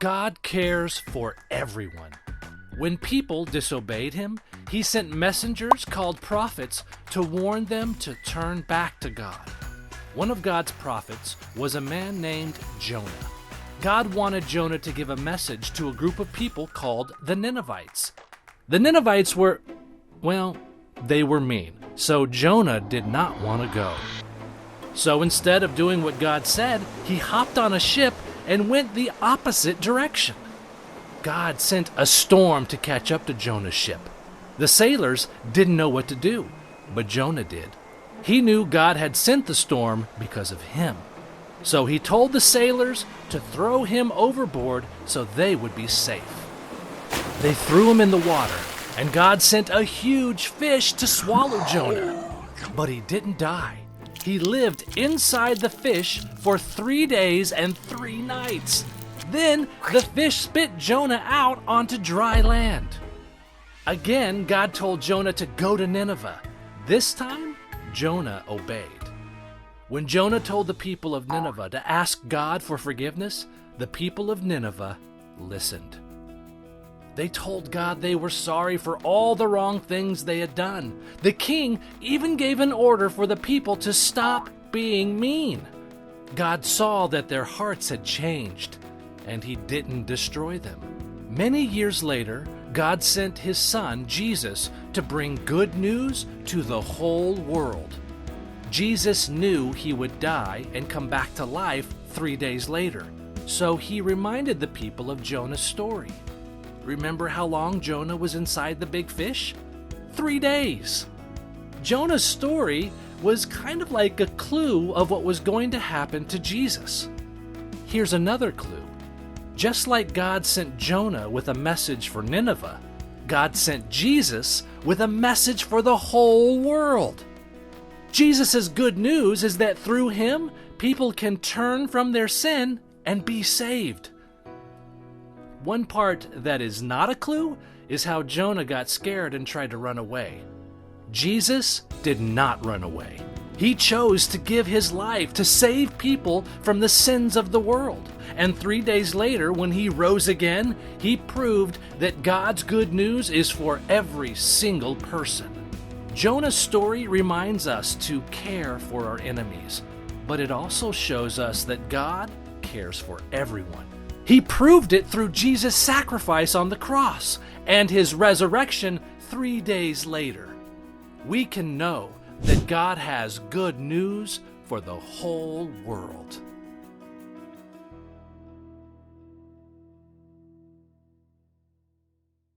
God cares for everyone. When people disobeyed him, he sent messengers called prophets to warn them to turn back to God. One of God's prophets was a man named Jonah. God wanted Jonah to give a message to a group of people called the Ninevites. The Ninevites were, well, they were mean, so Jonah did not want to go. So instead of doing what God said, he hopped on a ship and went the opposite direction. God sent a storm to catch up to Jonah's ship. The sailors didn't know what to do, but Jonah did. He knew God had sent the storm because of him. So he told the sailors to throw him overboard so they would be safe. They threw him in the water, and God sent a huge fish to swallow Jonah. But he didn't die. He lived inside the fish for 3 days and 3 nights. Then the fish spit Jonah out onto dry land. Again, God told Jonah to go to Nineveh. This time, Jonah obeyed. When Jonah told the people of Nineveh to ask God for forgiveness, the people of Nineveh listened. They told God they were sorry for all the wrong things they had done. The king even gave an order for the people to stop being mean. God saw that their hearts had changed, and he didn't destroy them. Many years later, God sent his son, Jesus, to bring good news to the whole world. Jesus knew he would die and come back to life 3 days later, so he reminded the people of Jonah's story. Remember how long Jonah was inside the big fish? 3 days. Jonah's story was kind of like a clue of what was going to happen to Jesus. Here's another clue. Just like God sent Jonah with a message for Nineveh, God sent Jesus with a message for the whole world. Jesus' good news is that through him, people can turn from their sin and be saved. One part that is not a clue is how Jonah got scared and tried to run away. Jesus did not run away. He chose to give his life to save people from the sins of the world. And 3 days later, when he rose again, he proved that God's good news is for every single person. Jonah's story reminds us to care for our enemies, but it also shows us that God cares for everyone. He proved it through Jesus' sacrifice on the cross and his resurrection 3 days later. We can know that God has good news for the whole world.